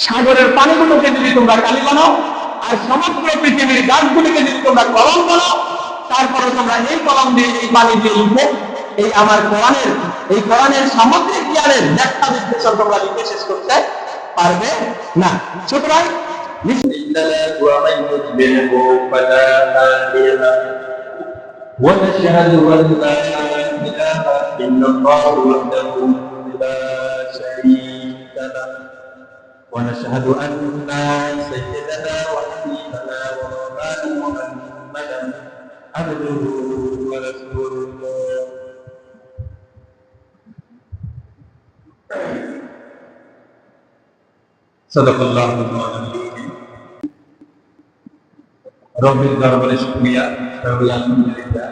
সাগরের পানিগুলোকে যদি তোমরা কালি বানাও, আর সমগ্র পৃথিবীর গাছগুলিকে যদি তোমরা কলম বানাও, তারপরে তোমরা এই কলম দিয়ে এই পানি দিয়ে লিখে এই আমার কোরআনের সামগ্রিক জ্ঞানের ব্যাখ্যা বিশ্লেষণ তোমরা লিখে শেষ করতে পারবে না। সুতরাং ونشهد أن لا إله إلا الله وحده لا شريك له ونشهد أن سيدنا وحبيبنا ومولانا محمدا عبده ورسوله صدق الله العظيم রব্বির দরবারে শুকরিয়া আলহামদুলিল্লাহ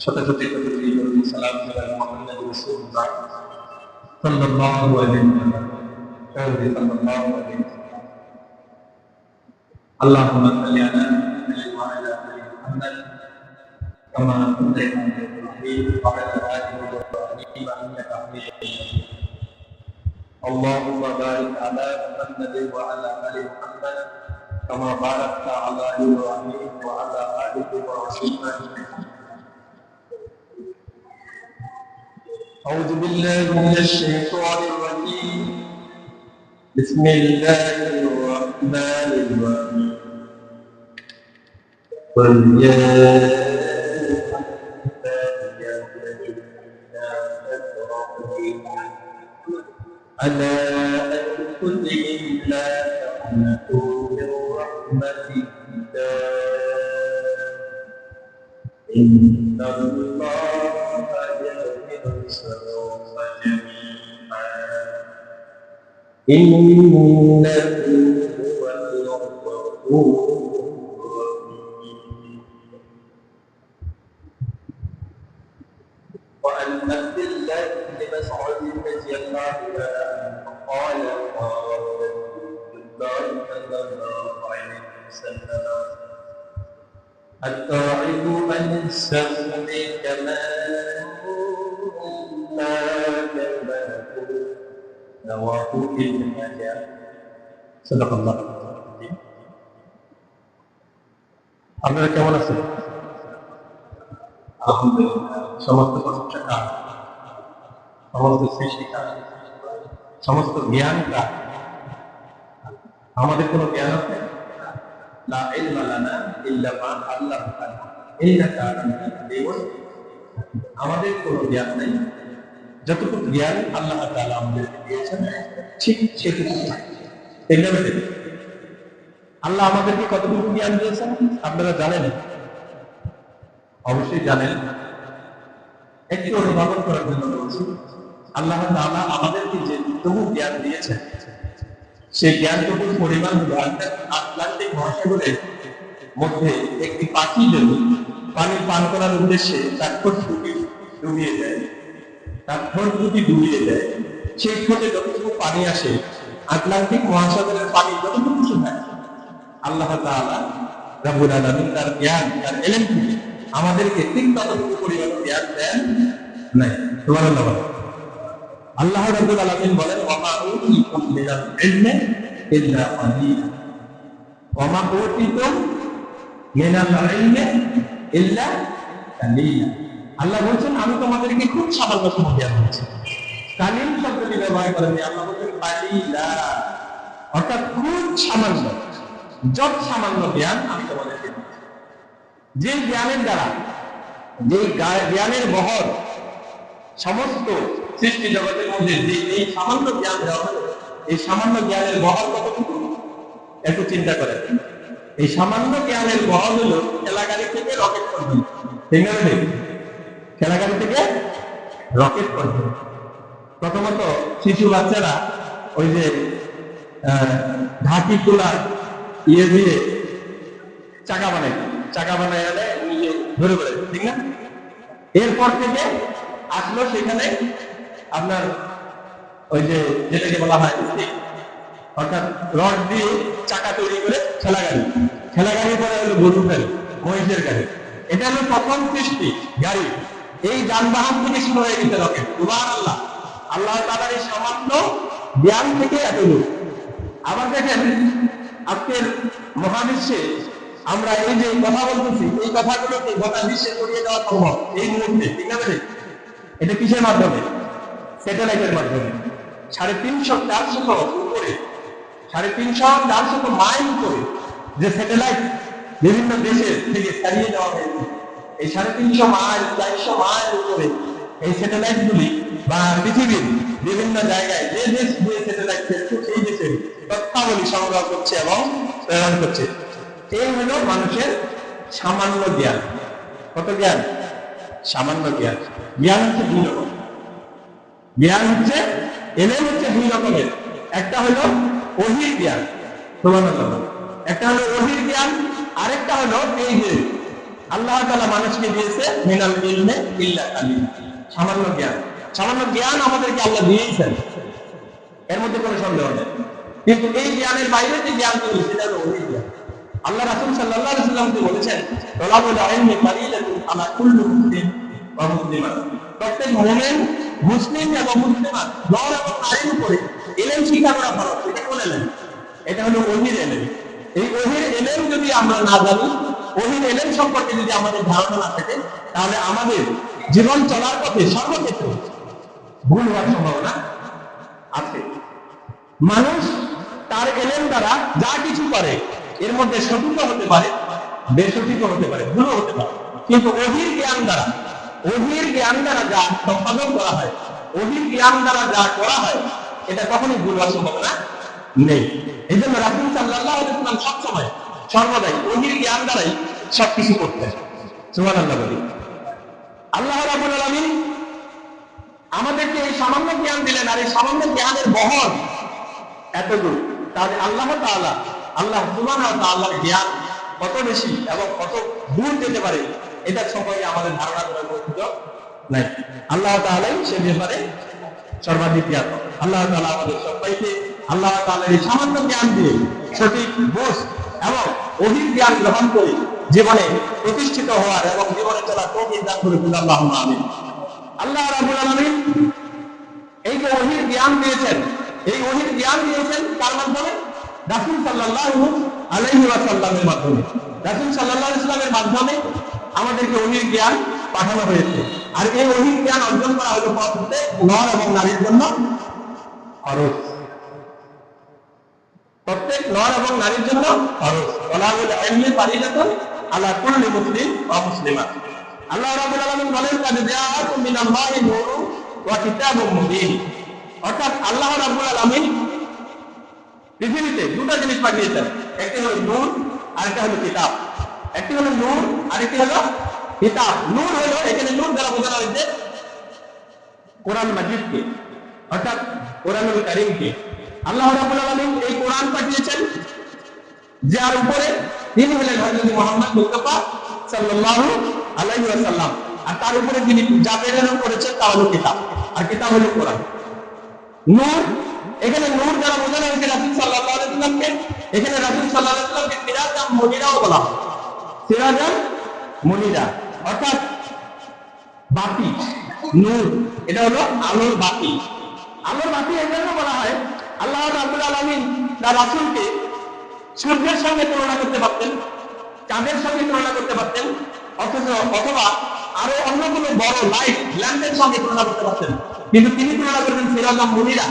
শত শত সালাম মুহাম্মদ রাসূলুল্লাহ সাল্লাল্লাহু আলাইহি ওয়াসাল্লাম আল্লাহুম্মা সাল্লি আলা মুহাম্মাদ ওয়া আলা আলি মুহাম্মাদ কামা সাল্লাইতা আলা ইব্রাহিম ওয়া আলা আলি ইব্রাহিম ইন্নাকা হামিদুম মাজিদ আল্লাহুম্মা বারিক আলা মুহাম্মাদ ওয়া আলা আলি মুহাম্মাদ كما باركت على إبراهيم وعلى آل إبراهيم. أعوذ بالله من الشيطان الرجيم. بسم الله الرحمن الرحيم. قل يا ألا أنفسهم لا تقنطوا من رحمة الله إن الله يغفر الذنوب جميعا إنه هو الغفور الرحيم. وعن عبد الله بن مسعود رضي الله عنه قال قال صلى الله عليه وسلم التائب عن الذنب كما لا ذنب له رواه ابن ماجه صدق الله العظيم. আপনারা কেমন আছেন? আলহামদুলিল্লাহ। সমস্ত প্রশংসা কার? সমস্ত সৃষ্টি কার? সমস্ত জ্ঞান কার? আমাদের কোনো জ্ঞান আছে? লা ইলমা লানা ইল্লা মা আল্লামানা ইন্নাকা আনতাল আলিমুল হাকিম। আমাদের কোনো জ্ঞান নেই, যতটুকু জ্ঞান আল্লাহ তাআলা আমাদেরকে দিয়েছেন ঠিক সেটুকু। আল্লাহ আমাদেরকে কতটুকু জ্ঞান দিয়েছেন আপনারা জানেন? অবশ্যই জানেন। একটু অনুধাবন করার জন্য বলছি, আল্লাহ তাআলা আমাদেরকে যে তবু জ্ঞান দিয়েছেন, সেই জ্ঞানটুকুর পরিমাণ হলো আটলান্টিক মহাসাগরের মধ্যে একটি পাখি যদি পানি পান করার উদ্দেশ্যে তার ঠোঁট দুটি ডুবিয়ে দেয়, সেই ঠোঁটে যতটুকু পানি আসে, আটলান্টিক মহাসাগরের পানি যতটুকু শুকায়, আল্লাহ তাআলা রাব্বুল আলামিন তার জ্ঞান, তার ইলম থেকে আমাদেরকে ঠিক ততটুকু পরিমাণ জ্ঞান দেন নাই। সুবহানাল্লাহ। আল্লাহ রাব্বুল আলামিন বলেন ওয়া উতিতুম মিনাল ইলমি ইল্লা কালিলা ওয়া উতিতুম মিনাল ইলমি ইল্লা কালিলা। আল্লাহ বলেন আমি তোমাদেরকে খুব সামান্য সময় জ্ঞান দিয়েছি। কালিল শব্দটি ব্যবহার করেন আল্লাহ বলেন কালিলা, অর্থাৎ খুব সামান্য, যত সামান্য জ্ঞান আমি তোমাদেরকে দিয়েছি। যে জ্ঞানের দ্বারা, যে জ্ঞানের বহর সমস্ত সৃষ্টি জগতের মধ্যে যে এই সামান্য জ্ঞান দেওয়া হলো, এই সামান্য জ্ঞানের বহর কতটুকু একটু চিন্তা করেন। এই সামান্য জ্ঞানের বহর হলো খেলাগাড়ি থেকে রকেট পর্যন্ত। ঠিক না? খেলাগাড়ি থেকে রকেট পর্যন্ত। প্রথমত শিশু বাচ্চারা ওই যে ঢাকি তোলার ইয়ে দিয়ে চাকা বানায় আনে নিজে ধরে করে, ঠিক না? এরপর থেকে আসলো সেখানে আপনার ওই যে যেটাকে বলা হয় অর্থাৎ রড দিয়ে চাকা তৈরি করে খেলাগাড়ি পরে হলো গরুর গাড়ি, মহিষের গাড়ি। এটা হলো প্রথম সৃষ্টি গাড়ি। এই যানবাহন থেকে শুরু হয়ে গেছে রকেট। সুবহানাল্লাহ। আল্লাহ তাআলার এই সামান্য জ্ঞান থেকে এতটুকু আবার দেখেন আজকের মহাবিশ্বে আমরা এই যে কথা বলতেছি, এই কথাগুলোকে গোটা বিশ্বে ছড়িয়ে দেওয়া সম্ভব এই মুহূর্তে, ঠিক আছে? এটা কিসের মাধ্যমে? স্যাটেলাইটের মাধ্যমে। 350-400 উপরে, 350-400 মাইল উপরে যে স্যাটেলাইট বিভিন্ন দেশের থেকে ছাড়িয়ে দেওয়া হয়েছে, এই 350 মাইল 400 মাইল উপরে এই স্যাটেলাইট গুলি বা পৃথিবীর বিভিন্ন জায়গায় যে দেশ যে স্যাটেলাইট ফেলছে সেই দেশের তথ্যাবলী সংগ্রহ করছে এবং প্রেরণ করছে। এই হলো মানুষের সামান্য জ্ঞান। কত জ্ঞান? সামান্য জ্ঞান। জ্ঞান হচ্ছে দুই রকম। জ্ঞান হচ্ছে এলেম হচ্ছে দুই রকমের। একটা হলো ওহীর জ্ঞান, সুবহানাল্লাহ। একটা হলো ওহীর জ্ঞান, আরেকটা হলো এই যে আল্লাহ তাআলা মানুষকে দিয়েছে মিনাল ইলমি ইল্লা কালিল, সামান্য জ্ঞান। সামান্য জ্ঞান আমাদেরকে আল্লাহ দিয়েছেন, এর মধ্যে কোনো সন্দেহ নেই। কিন্তু এই জ্ঞানের বাইরে যে জ্ঞান তৈরি, সেটা হলো ওহীর জ্ঞান। আল্লাহ রাসূল সাল্লাল্লাহু আলাইহি ওয়াসাল্লাম বলেছেন, তালাবুল ইলমি ফারিদাতুন আলা কুল্লি মুসলিম ওয়া মুসলিমাত। প্রত্যেক মুমিন, মুসলিম এবং মুসলিমা, নর এবং নারীর উপরে ইলম শিক্ষা করা ফরজ। এটা কোন ইলম? এটা হলো ওহীর ইলম। এই ওহীর ইলম যদি আমরা না জানি, ওহীর ইলম সম্পর্কে যদি আমাদের ধারণা না থাকে, তাহলে আমাদের জীবন চলার পথে সর্বক্ষেত্রে ভুল হওয়ার সম্ভাবনা আছে। মানুষ তার ইলম দ্বারা যা কিছু করে, এর মধ্যে সঠিক হতে পারে, বেসঠিক হতে পারে, ভুল হতে পারে। কিন্তু ওহীর জ্ঞান দ্বারা যা সম্পাদন করা হয়, ওহীর জ্ঞান দ্বারা যা করা হয়, এটা কখনোই ভুল হওয়ার সম্ভাবনা নেই। এই জন্য রাসূল সাল্লাল্লাহু আলাইহি ওয়াসাল্লাম সবসময় সর্বদাই ওহীর জ্ঞান দ্বারাই সবকিছু করতেন। সুবহানাল্লাহ বলি। আল্লাহ রাব্বুল আলামিন আমাদেরকে এই সামান্য জ্ঞান দিলেন, আর এই সামান্য জ্ঞানের বহর এতদূর। তাহলে আল্লাহ সুবহানাহু ওয়া তাআলার জ্ঞান কত বেশি এবং কত দূর যেতে পারে, এটা সম্পর্কে আমাদের ধারণা করার কোনো সুযোগ নাই। আল্লাহ তাআলাই সে ব্যাপারে সর্বাধিক জ্ঞাত। আল্লাহ তাআলা আমাদের সবাইকে আল্লাহ তাআলার এই সামান্য জ্ঞান দিয়ে সঠিক বুঝ এবং ওহীর জ্ঞান গ্রহণ করে জীবনে প্রতিষ্ঠিত হওয়ার এবং জীবনে চলার তৌফিক দান করে দিন, আল্লাহুম্মা আমিন। আল্লাহ রাব্বুল আলামিন এই যে ওহীর জ্ঞান দিয়েছেন, এই ওহীর জ্ঞান দিয়েছেন কার মাধ্যমে? রাসূল সাল্লাল্লাহু আলাইহি ওয়াসাল্লামের মাধ্যমে। রাসূল সাল্লাল্লাহু আলাইহি ওয়াসাল্লামের মাধ্যমে আমাদেরকে ওহীর জ্ঞান পাঠানো হয়েছে। আর এই ওহীর জ্ঞান অর্জন করা হলো প্রত্যেক নর এবং নারীর জন্য ফরজ। প্রত্যেক নর এবং নারীর জন্য ফরজ। তালাবুল ইলমি ফারিদাতুন আলা কুল্লি মুসলিম ওয়া মুসলিমাত। আল্লাহ রাব্বুল আলামিন বলেন, কাদ জাআকুম মিনাল্লাহি নূরুন ওয়া কিতাবুম মুবিন। অর্থাৎ আল্লাহ রাব্বুল আলামিন পৃথিবীতে দুটো জিনিস পাঠিয়েছেন, একটি হলো নূর আর একটা হলো কিতাব। একটি হলো নূর আর একটি হলো কিতাব। নূর হলো, এখানে নূর দ্বারা বোঝানো হয়েছে কোরআন মাজিদকে, অর্থাৎ কোরআনুল কারীমকে। আল্লাহ রাব্বুল আলামিন এই কোরআন পাঠিয়েছেন, যার উপরে তিনি হলেন হযরত মুহাম্মদ মুস্তাফা সাল্লাল্লাহু আলাইহি ওয়াসাল্লাম। আর তার উপরে যিনি যা প্রেরণ করেছেন তা হলো কিতাব, আর কিতাব হলো কোরআন। নূর, এখানে নূর দ্বারা বোঝানো হয়েছে রাসূল সাল্লাল্লাহু আলাইহি ওয়াসাল্লামকে। এখানে রাসূল সাল্লাল্লাহু আলাইহি ওয়াসাল্লামকে সিরাজাম মুনিরাও বলা হয়। সিরাজাম মুনিরা অর্থাৎ বাতি, নূর, এটা হলো আলোর বাতি। আলোর বাতি এই জন্য বলা হয়, আল্লাহ রাব্বুল আলামিন তার রাসূলকে সূর্যের সঙ্গে তুলনা করতে পারতেন, চাঁদের সঙ্গে তুলনা করতে পারতেন, অথবা আরো অন্য কোনো বড় লাইট ল্যাম্পের সঙ্গে তুলনা করতে পারতেন। কিন্তু তিনি তুলনা করতেন সিরাজাম মুনিরা,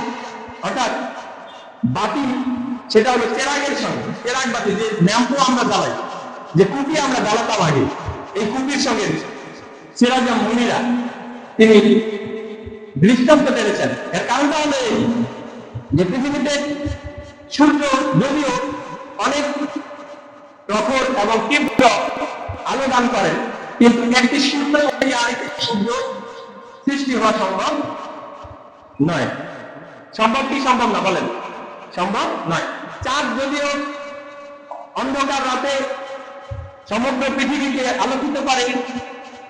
অর্থাৎ বাতি, সেটা হলো চেরাগের সঙ্গে। চেরাগ বাতি, যে ল্যাম্পও আমরা জ্বালাই, যে কুপি আমরা জ্বালাতাম আগে, এই কুপির সঙ্গে সিরাজাম মুনিরা তিনি দৃষ্টান্ত টেনেছেন। এর কারণটা হলো এই যে পৃথিবীতে সূর্য যদিও অনেক প্রখর এবং তীব্র আলো দান করেন, কিন্তু একটি সূর্য আরেকটি সূর্য সৃষ্টি হওয়া সম্ভব নয়। সম্ভব কি সম্ভব না বলেন? সম্ভব নয়। চাঁদ যদিও অন্ধকার রাতে সমগ্র পৃথিবীকে আলোকিত করে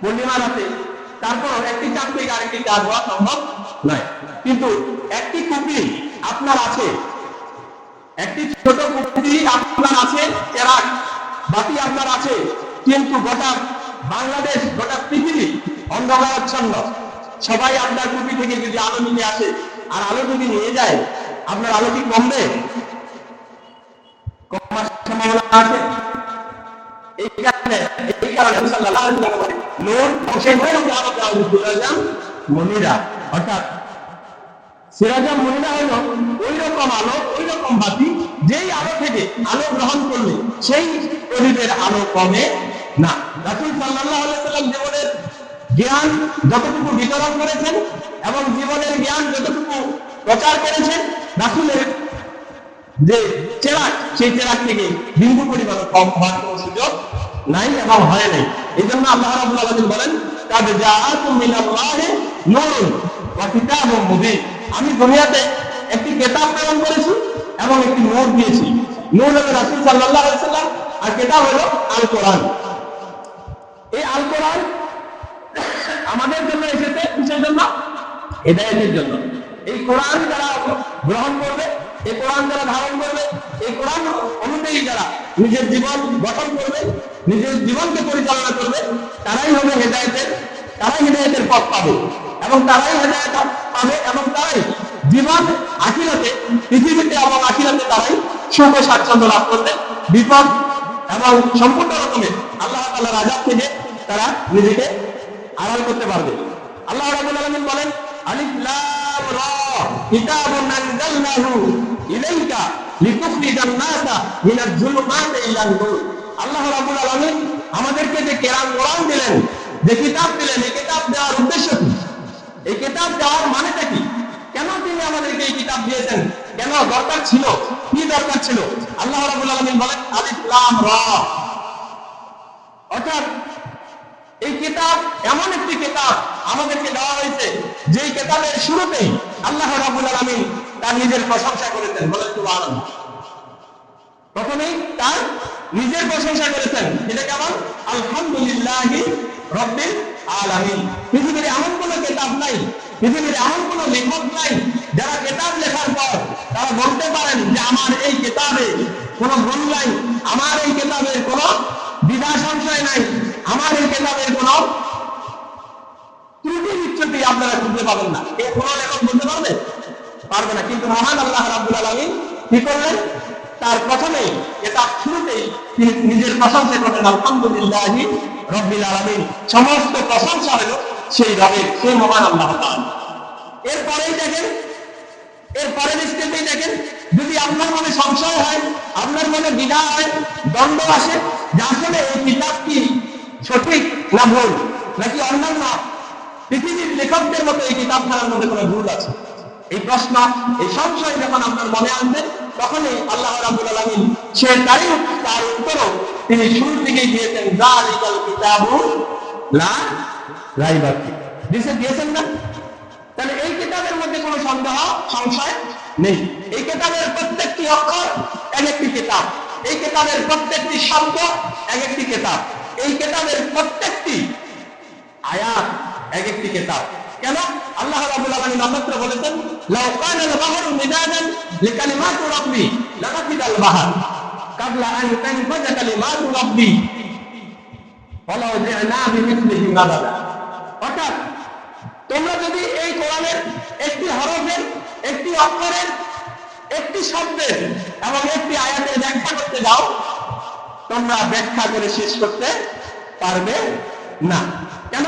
পূর্ণিমা রাতে, তারপর একটি চাঁদ থেকে আরেকটি চাঁদ হওয়া সম্ভব নয়। কিন্তু একটি কুপি আপনার আছে, একটি ছোট কুপি আপনার আছে, চেরাগ বাতি আপনার আছে, কিন্তু গোটা বাংলাদেশ, গোটা পৃথিবী অন্ধকারাচ্ছন্ন। সবাই আপনার কুপি থেকে যদি আলো নিয়ে আসে আর আলো যদি নিয়ে যায়, আপনার আলো কি কমবে? আছে। এই কারণে সাল্লাল্লাহু আলাইহি ওয়াসাল্লাম বলেন নূর সেই নূরকে আরো দেওয়া হলো সিরাজাম মুনিরা, অর্থাৎ সিরাজাম মুনিরা হলো ওই রকম আলো, ওই রকম বাতি যেই আলো থেকে আলো গ্রহণ করলে সেই প্রদীপের আলো কমে না। রাসূল সাল্লাল্লাহু আলাইহি ওয়াসাল্লাম জীবনের জ্ঞান যতটুকু বিতরণ করেছেন এবং জীবনের জ্ঞান যতটুকু প্রচার করেছেন, রাসূলের যে চেরাগ, সেই চেরাগ থেকে বিন্দু পরিমাণ কম হওয়ার কোনো সুযোগ নাই এবং হয় নাই। এই জন্য আল্লাহ রাব্বুল আলামিন বলেন কাদ জাআকুম মিনাল্লাহি নূরুন ওয়া কিতাবুম মুবিন, আমি দুনিয়াতে একটি কিতাব প্রেরণ করেছি এবং একটি নূর দিয়েছি। নূর হলো রাসূল সাল্লাল্লাহু আলাইহি ওয়াসাল্লাম আর কিতাব হলো আল কোরআন। এই আল কোরআন আমাদের জন্য এসেছে কিসের জন্য? হিদায়াতের জন্য। এই কোরআন যারা গ্রহণ করবে, এই কোরআন যারা ধারণ করবে, এই কোরআন অনুযায়ী যারা নিজের জীবন গঠন করবে, নিজের জীবনকে পরিচালনা করবে, তারাই হবে হিদায়াতের পথ পাবে এবং তারাই হিদায়াত পাবে এবং তারাই জীবন আখিরাতে, পৃথিবীতে এবং আখিরাতে তারাই সুখ ও স্বাচ্ছন্দ্য লাভ করবে, বিপদ এবং সম্পূর্ণ রকমের আল্লাহ তাআলার আযাব থেকে তারা নিজেকে আড়াল করতে পারবে। আল্লাহ রাব্বুল আলামিন বলেন আলিফ লাম রা কিতাবুন আনজালনাহু ইলাইকা লিতুখরিজান নাসা মিনাজ যুলুমাতি ইলান নূর। আল্লাহ রাব্বুল আলামিন আমাদেরকে যে কোরআন দিলেন, যে কিতাব দিলেন, এই কিতাব দেওয়ার উদ্দেশ্য কি? এই কিতাব দেওয়ার মানেটা কি? কেন তিনি আমাদেরকে এই কিতাব দিয়েছেন? কেন দরকার ছিল? কি দরকার ছিল? আল্লাহ রাব্বুল আলামিন বলেন আলিফ লাম রা, অর্থাৎ এই কিতাব এমন একটি কিতাব আমাদেরকে দেওয়া হয়েছে যে কিতাবের শুরুতেই আল্লাহ রাব্বুল আলামিন তার নিজের প্রশংসা করেছেন। বলেন সুবহানাল্লাহ। প্রথমেই তার নিজের প্রশংসা করেছেন, এটা কেমন? আলহামদুলিল্লাহি রাব্বিল আলামিন। পৃথিবীর এমন কোনো কিতাব নাই, পৃথিবীর এমন কোনো লেখক নাই যারা কিতাব লেখার পর তারা বলতে পারেন যে আমার এই কিতাবে কোনো ভুল নাই, আমার এই কিতাবের কোনো দ্বিধা সংশয় নাই, আমার এই কিতাবের কোনো ত্রুটি বিচ্যুতি আপনারা খুঁজে পাবেন না। এই কোনো লেখক বলতে পারবে না। কিন্তু মহান আল্লাহ রাব্বুল আলামিন কি করলেন? তার প্রথমেই কিতাব শুরুতেই তিনি নিজের প্রশংসা করলেন আলহামদুলিল্লাহি রাব্বিল আলামিন। সমস্ত প্রশংসা হলো সেই রবের, সেই মহান আল্লাহ তাআলা। এরপরেই দেখেন, এরপরের স্টেপেই দেখেন, যদি আপনার মনে সংশয় হয়, আপনার মনে দ্বিধা হয়, দ্বন্দ্ব আসে যে আসলে এই কিতাব কি সঠিক না ভুল, নাকি অন্যান্য পৃথিবীর লেখকদের মতো এই কিতাবখানার মধ্যে কোনো ভুল আছে, এই প্রশ্ন, এই সংশয় যখন আপনার মনে আসবে, তখনই আল্লাহ রাব্বুল আলামিন তার উত্তরও তিনি শুরুর দিকেই দিয়েছেন যালিকাল কিতাবু লা রাইবা ফীহি, দিয়েছেন না? তাহলে এই কিতাবের মধ্যে কোনো সন্দেহ সংশয় নেই। এই কিতাবের প্রত্যেকটি অক্ষর এক একটি কিতাব, এই কিতাবের প্রত্যেকটি শব্দ এক একটি কিতাব, এই কিতাবের প্রত্যেকটি আয়াত এক একটি কিতাব। কেন? আল্লাহ রাব্বুল আলামিন অন্যত্র বলেছেন লাউ কানাল বাহরু মিদাদান লিকালিমাতি রাব্বি লানাফিদাল বাহর ক্বাবলা আন তানফাযা কালিমাতু রাব্বি ওয়ালাউ জি'না বিমিসলিহি মাদাদা। অর্থাৎ তোমরা যদি এই কোরআনের একটি হরফের, একটি অক্ষরের, একটি শব্দের এবং একটি আয়াতের ব্যাখ্যা করতে যাও, তোমরা ব্যাখ্যা করে শেষ করতে পারবে না। কেন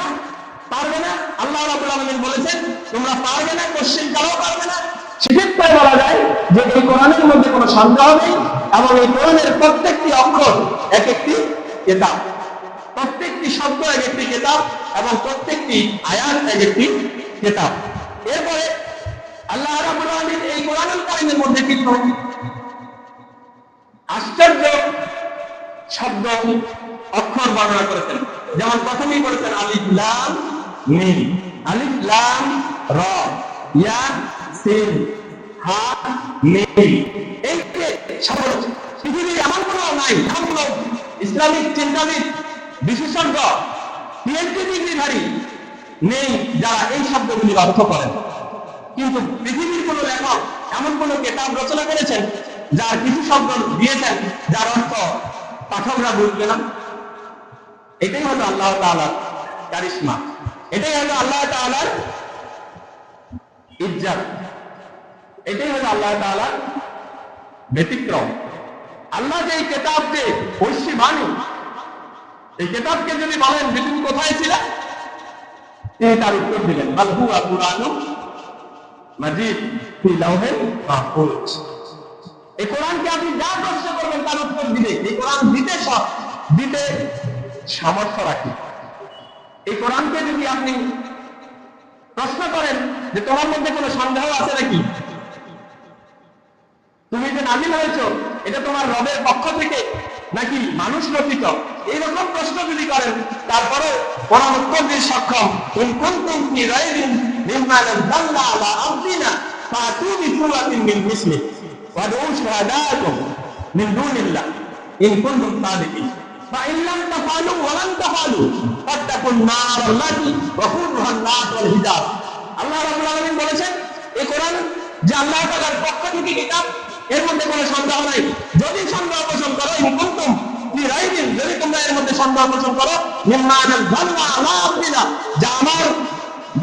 পারবে না? আল্লাহ রাব্বুল আলামিন বলেছেন তোমরা পারবে না, কোশ্চেন কারও পারবে না। সেক্ষেত্রে বলা যায় যে এই কোরআনের মধ্যে কোনো সন্দেহ নেই এবং এই কোরআনের প্রত্যেকটি অক্ষর এক একটি কিতাব, প্রত্যেকটি শব্দ এক একটি কিতাব এবং প্রত্যেকটি আয়াত এক একটি কিতাব। এরপরে আল্লাহ রাব্বুল আলামিন এই কোরআনুল কারীমের মধ্যে কিছু আশ্চর্য শব্দ, অক্ষর বর্ণনা করেছেন। যেমন প্রথমেই বলেছেন আলিফ লাম মিম, আলিফ লাম রা, ইয়া সিন হা মিম। এই যে শব্দ পৃথিবীর এমন কোনো নাই, এমন কোনো ইসলামিক চিন্তাবিদ, বিশেষজ্ঞ, পিএইচডি ডিগ্রিধারী নেই যারা এই শব্দগুলির অর্থ করেন। কিন্তু পৃথিবীর কোন লেখক এমন কোন কিতাব রচনা করেছেন যার কিছু শব্দ দিয়েছেন যার অর্থ পাঠকরা বুঝবে না। এটাই হলো আল্লাহ তাআলার কারিশমা, এটাই হলো আল্লাহ তাআলার ইজ্জত, এটাই হলো আল্লাহ তাআলার ব্যতিক্রম। আল্লাহ যে এই কিতাব যে ঐশী বাণী, এই কিতাবকে যদি বলেন যে তুমি কোথায় ছিলে, তিনি তার উত্তর দিলেন বাল হুয়া কুরআনুন মাজিদ ফি লাওহিল মাহফুজ। এই কোরআনকে আপনি যা প্রশ্ন করবেন তার উত্তর দিবে। এই কোরআন দিতে সামর্থ্য রাখে। এই কোরআনকে যদি আপনি প্রশ্ন করেন যে তোমার মধ্যে কোনো সন্দেহ আছে নাকি, তুমি যে নাজিল হয়েছো এটা তোমার রবের পক্ষ থেকে নাকি মানুষ রচিত, এইরকম প্রশ্ন যদি করেন তারপরে কোরআন উত্তর দিয়ে সক্ষম। ইন কুনতুম ফি রাইবিন মিম্মা নাযালনা আলা আবদিনা ফাতু বিসূরাতিন মিন মিসলিহি ওয়াদউ শুহাদাআকুম মিন দুনিল্লাহ ইন কুনতুম সাদিকিন ফাইন লাম তাফআলু ওয়া লান তাফআলু ফাত্তাকুন নার আল্লাতী ওয়াকুদুহা আন-নাস ওয়াল হিজারা। আল্লাহ রাব্বুল আলামিন বলেছেন এই কোরআন যে আল্লাহ তাআলার পক্ষ থেকে কিতাব, এর মধ্যে কোনো সন্দেহ নাই। যদি সন্দেহ পোষণ করো, যদি তোমরা এর মধ্যে সন্দেহ পোষণ করো, যা আমার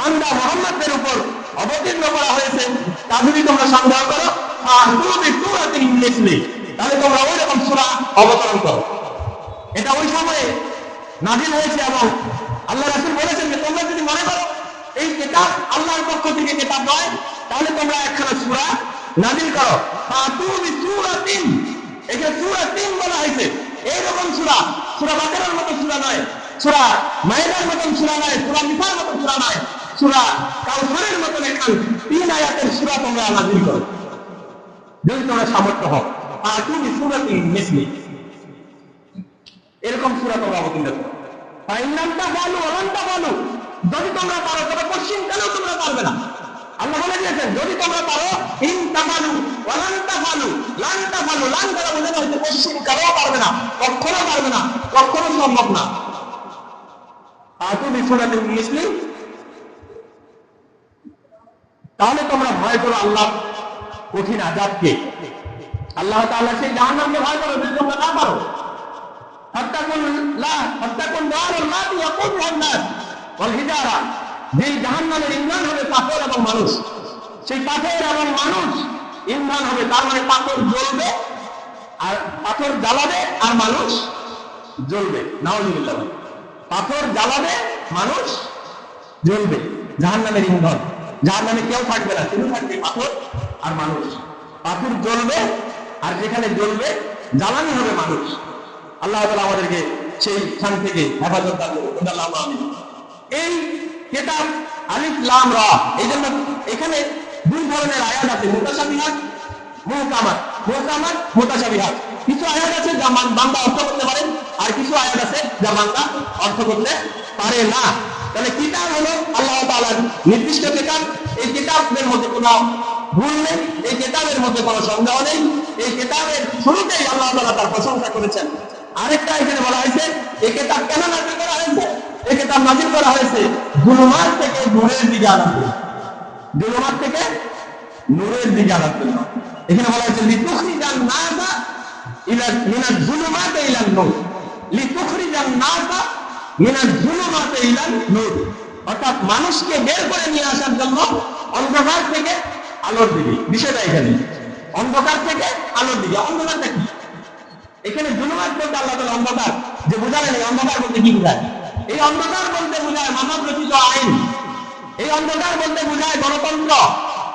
বান্দা মুহাম্মদের উপর অবতীর্ণ করা হয়েছে তা যদি তোমরা সন্দেহ করো, তাহলে তোমরা ওই রকম সূরা অবতরণ করো। এটা ওই সময়ে নাজিল হয়েছে এবং আল্লাহ রাসূল বলেছেন যে তোমরা যদি মনে করো এই কিতাব আল্লাহর পক্ষ থেকে কিতাব নয়, তাহলে তোমরা একখানা সূরা নাজিল করো। ফাতু বিসূরাতিন, এখানে সূরা 3 বলা হয়েছে। এইরকম সূরা বাকারার মতো সূরা নয়, সূরা মায়েদার মতন সূরা নয়, সূরা নিসার মতো সূরা নয়, সূরা কাউসারের মতন একখান 3 আয়াতের সূরা তোমরা নাজিল করো যদি তোমরা সামর্থ্য হও। ফাতু বিসূরাতিন মিসলি, এরকম সূরা তোমরা অবতীর্ণ করো। ফাইন লাম তাফআলু ওয়া লান তাফআলু, যদি তোমরা পারো, তবে কোশ্চিন কেন তোমরা পারবে না। আল্লাহ বলে দিয়েছেন যদি তোমরা পারো, ইন তাফালু ওয়া লান তাফালু, লান তাফালু, লান দ্বারা বোঝানো হয়েছে কোশ্চিন কেন পারবে না, কখনো পারবে না, কখনো সম্ভব না। ফাতু বিসূরাতিন মিসলি, তাহলে তোমরা ভয় করো আল্লাহ কঠিন আযাবকে। আল্লাহ তাআলা সেই জাহান্নামকে ভয় করো যদি তোমরা না পারো। ফাত্তাকুন নার আল্লাতী ওয়াকুদুহা আন-নাস ওয়াল হিজারা, যেই জাহান্নামের ইন্ধন হবে পাথর এবং মানুষ, সেই পাথর এবং মানুষ ইন্ধন হবে। তার মানে পাথর জ্বলবে আর পাথর জ্বালাবে আর মানুষ জ্বলবে। নাউযুবিল্লাহ, পাথর জ্বালাবে মানুষ জ্বলবে, জাহান্নামের ইন্ধন। জাহান্নামে কেউ থাকবে না, শুধু থাকবে পাথর আর মানুষ। পাথর জ্বলবে আর যেখানে জ্বলবে জ্বালানি হবে মানুষ। আল্লাহ তাআলা আমাদেরকে সেই স্থান থেকে হেফাজত দান করুন। আল্লাহুম্মা আমিন। এই কিতাব আলিফ লাম রা, এইজন্য এখানে দুই ধরনের আয়াত আছে, মুতাশাবিহাত, মুহকামাত। মুহকামাত, মুতাশাবিহাত। কিছু আয়াত আছে যা বান্দা অর্থ করতে পারে, আর কিছু আয়াত আছে যা বান্দা অর্থ করতে পারে না। তাহলে কিতাব হলো আল্লাহ তাআলার নির্দিষ্ট কিতাব। এই কিতাবের মধ্যে কোনো ভুল নেই, এই কিতাবের মধ্যে কোনো সন্দেহ নেই। এই কিতাবের শুরুতেই আল্লাহ তাআলা তার প্রশংসা করেছেন। আরেকটা এখানে বলা হয়েছে এই কিতাব কেন নাযিল করা হয়েছে। এই কিতাব নাযিল করা হয়েছে যুলুমাত থেকে নূরের দিকে আনার জন্য, যুলুমাত থেকে নূরের দিকে আনার জন্য। এখানে বলা হয়েছে লিতুখরিজান নাসা মিনাজ যুলুমাতি ইলান নূর, লিতুখরিজান নাসা মিনাজ যুলুমাতি ইলান নূর, অর্থাৎ মানুষকে বের করে নিয়ে আসার জন্য অন্ধকার থেকে আলোর দিকে। বিষয়টা এখানে অন্ধকার থেকে আলোর দিকে। অন্ধকারটা কি? এখানে যুলুমাত বলতে আল্লাহ তাআলা অন্ধকার যে বুঝালেন, এই অন্ধকার বলতে কি বোঝায়? এই অন্ধকার বলতে বোঝায় মানব রচিত আইন, এই অন্ধকার বলতে বোঝায় গণতন্ত্র,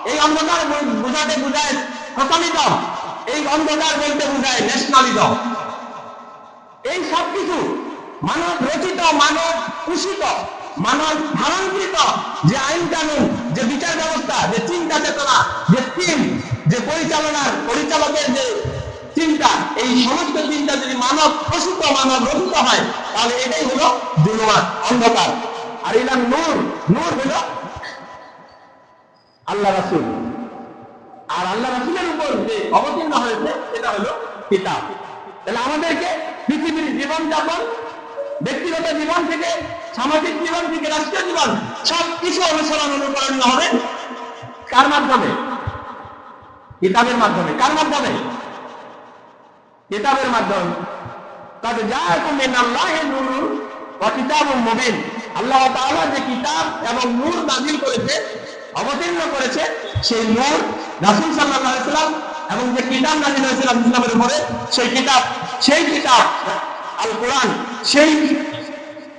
এই অন্ধকার বোঝাতে বোঝায় সোশ্যালিজম, এই অন্ধকার বলতে বোঝায় ন্যাশনালিজম। এই সব কিছু মানব রচিত, মানব কুষিত, মানব ধারণকৃত যে আইন কানুন, যে বিচার ব্যবস্থা, যে চিন্তা চেতনা, যে টিম, যে পরিচালকের যে চিন্তা, এই সমস্ত চিন্তা যদি মানব প্রসূত, মানব রচিত হয়, তাহলে এটাই হলো যুলুমাত, অন্ধকার। আর ইলান নূর, নূর হলো আল্লাহ রাসূল। আর আল্লাহ রাসূলের উপর যে অবতীর্ণ হয়েছে সেটা হলো কিতাব। তাহলে আমাদেরকে পৃথিবীর জীবনযাপন, ব্যক্তিগত জীবন থেকে সামাজিক জীবন থেকে রাষ্ট্রীয় জীবন, সবকিছু অনুসরণ অনুকরণীয় হবে কার মাধ্যমে? কিতাবের মাধ্যমে। কার মাধ্যমে? কিতাবের মাধ্যমে। কাদ জাআকুম মিনাল্লাহি নূরুন ওয়া কিতাবুম মুবিন। আল্লাহ তাআলা যে কিতাব এবং নূর নাযিল করেছে, অবতীর্ণ করেছে, সেই নূর রাসূল সাল্লাল্লাহু আলাইহি ওয়াসাল্লাম এবং এবং যে কিতাব নাযিল হয়েছিল ইসলামের উপরে সেই কিতাব আল কোরআন,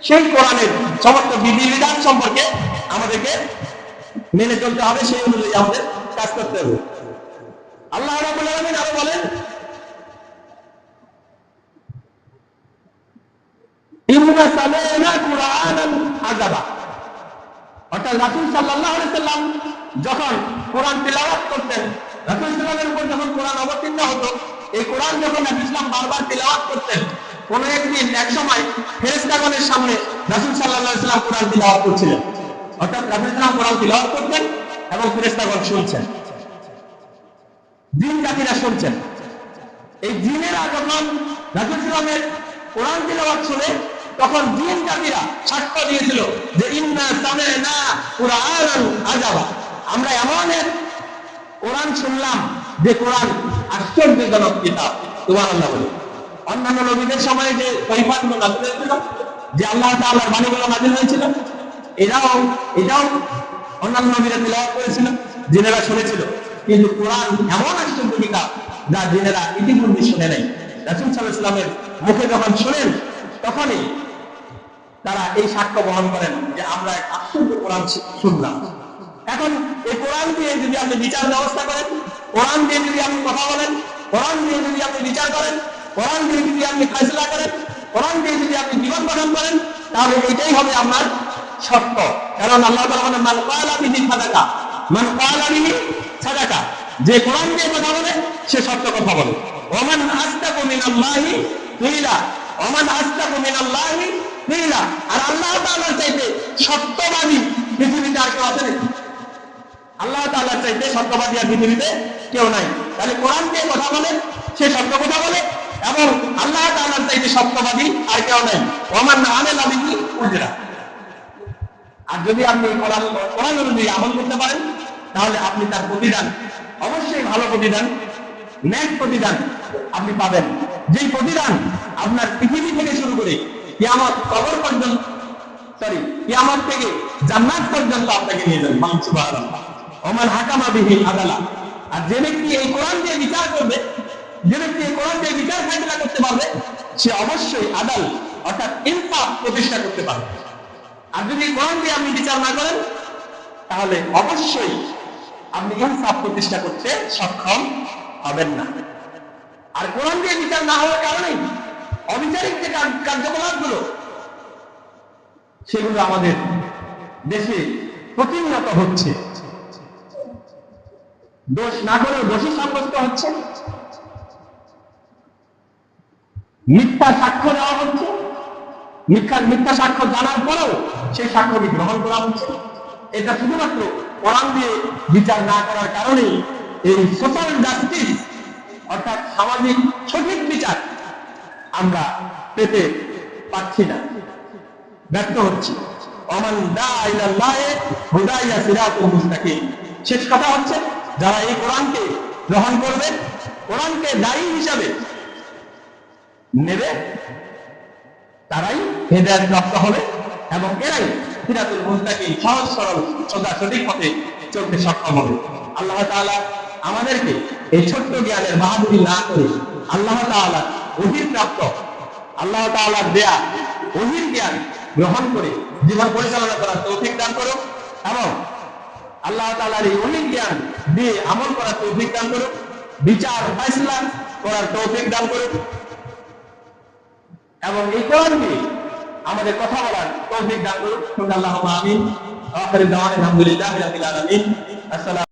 সেই কোরআনের সমস্ত বিধিবিধান সম্পর্কে আমাদেরকে মেনে চলতে হবে, সেই অনুযায়ী আমাদের কাজ করতে হবে। আল্লাহ রাব্বুল আলামিন আরো বলেন, ইন্না সামি'না কুরআনান আযাবা, অর্থাৎ রাসূল সাল্লাল্লাহু আলাইহি সাল্লাম যখন কোরআন তিলাওয়াত করতেন, রাসূল সাল্লাল্লাহু উপর যখন কোরআন অবতীর্ণ হতো, এই কোরআন যখন নবী ইসলাম বারবার তিলাওয়াত করতেন, কোন একদিন এক সময় ফেরেশতাগণের সামনে রাসূল সাল্লাল্লাহু আলাইহি সাল্লাম কোরআন তিলাওয়াত করছিলেন। অর্থাৎ রাসূল সাল্লাম কোরআন তিলাওয়াত করতেন এবং ফেরেশতাগণ শুনছেন, জিন জাতিরা শুনছেন। এই জিনেরা যখন রাসূল সাল্লামের কোরআন তিলাওয়াত শুনে, তখন জিন জাতিরা সাক্ষ্য দিয়েছিল যে ইন্না সামি'না কুরআনান আযাবা, আমরা এমন এক কোরআন শুনলাম যে কোরআন আশ্চর্যজনক কিতাব। সুবহানাল্লাহ বলে। অন্যান্য নবীদের সময় যে তৈফাতগুলো নাযিল হয়েছিল, যে আল্লাহ তাআলার বাণীগুলো নাযিল হয়েছিল, এটাও অন্যান্য নবীরা তিলাওয়াত করেছিল, জিনেরা শুনেছিল। কিন্তু কোরআন এমন আশ্চর্য কিতাব যা জিনেরা ইতিপূর্বে শুনে নাই। রাসূল সাল্লাল্লাহু আলাইহি ওয়াসাল্লামের মুখে যখন শুনেন, তখনই তারা এই সাক্ষ্য বহন করেন যে আমরা এক আশ্চর্য কোরআন শুনলাম। এখন এই কোরআন দিয়ে যদি আপনি বিচার ব্যবস্থা করেন, কোরআন দিয়ে যদি আপনি কথা বলেন, কোরআন দিয়ে যদি আপনি বিচার করেন, কোরআন দিয়ে যদি আপনি ফয়সালা করেন, কোরআন দিয়ে যদি আপনি জীবন গঠন করেন, তাহলে এটাই হবে আপনার সত্য। কারণ আল্লাহ তাআলা বলেন, মান ক্বালা বিহি সাদাকা, মান ক্বালা বিহি সাদাকা, যে কোরআন দিয়ে কথা বলে সে সত্য কথা বলে। ওমান আসতাকু মিনাল্লাহি কিলা, ওমান আসতাকু মিনাল্লাহি কিলা। আর আল্লাহ তাআলার চাইতে সত্যবাদী পৃথিবীতে আর কেউ আছে নাকি? আল্লাহ তাআলার চাইতে সত্যবাদী আর পৃথিবীতে কেউ নাই। তাহলে কোরআন দিয়ে কথা বলে সে সত্য কথা বলে, এবং আল্লাহ তাআলার চাইতে সত্যবাদী আর কেউ নাই। ওমান আমিলা বিহি উজরা। আর যদি আপনি কোরআন অনুযায়ী আমল করতে পারেন, তাহলে আপনি তার প্রতিদান, অবশ্যই ভালো প্রতিদান, ন্যায় প্রতিদান আপনি পাবেন। যেই প্রতিদান আপনার পৃথিবী থেকে শুরু করে কিয়ামত কবর পর্যন্ত, কিয়ামত থেকে জান্নাত পর্যন্ত আপনাকে নিয়ে যাবে। সুবহানাল্লাহ। ওমান হাকামা বিহি আদালা। আর যে ব্যক্তি এই কোরআন দিয়ে বিচার করবে, যে ব্যক্তি এই কোরআন দিয়ে বিচার ফায়সালা করতে পারবে, সে অবশ্যই আদাল অর্থাৎ ইনসাফ প্রতিষ্ঠা করতে পারবে। আর যদি কোরআন দিয়ে আপনি বিচার না করেন, তাহলে অবশ্যই আপনি ইনসাফ প্রতিষ্ঠা করতে সক্ষম হবেন না। আর কোরআন দিয়ে বিচার না হওয়ার কারণে অবিচারিক যে কার্যকলাপগুলো, সেগুলো আমাদের দেশে প্রতিনিয়ত হচ্ছে। দোষ না করেও দোষী সাব্যস্ত হচ্ছে, মিথ্যা সাক্ষ্য দেওয়া হচ্ছে, মিথ্যা সাক্ষ্য জানার পরেও সেই সাক্ষ্যকে গ্রহণ করা হচ্ছে। এটা শুধুমাত্র কোরআন দিয়ে বিচার না করার কারণেই এই সোশ্যাল জাস্টিস অর্থাৎ সামাজিক সঠিক বিচার আমরা পেতে পাচ্ছি না, ব্যর্থ হচ্ছি। ওমান দাআ ইলাল্লাহি হুদাইয়া সিরাতুল মুস্তাকিম। শেষ কথা হচ্ছে, যারা এই কোরআনকে গ্রহণ করবে, কোরআনকে দায়ী হিসাবে নেবে, তারাই হেদায়েত প্রাপ্ত হবে এবং এরাই সিরাতুল মুস্তাকিম, সহজ সরল সোজা সঠিক পথে চলতে সক্ষম হবে। আল্লাহ তাআলা আমাদেরকে এই ছোট্ট জ্ঞানের বাহাদুরি না করে আল্লাহ তাআলা ওহীর প্রাপ্ত, আল্লাহ তাআলার দেয়া ওহীর জ্ঞান গ্রহণ করে জীবন পরিচালনা করার তৌফিক দান করুন, এবং আল্লাহ তাআলার এই ওহীর জ্ঞান দিয়ে আমল করার তৌফিক দান করুন, বিচার ফয়সালা করার তৌফিক দান করুন, এবং এই কোরআন দিয়ে আমাদের কথা বলার তৌফিক দান করুন। আল্লাহুম্মা আমিন। আখির দাওয়ানা আলহামদুলিল্লাহি রাব্বিল আলামিন। আসসালামু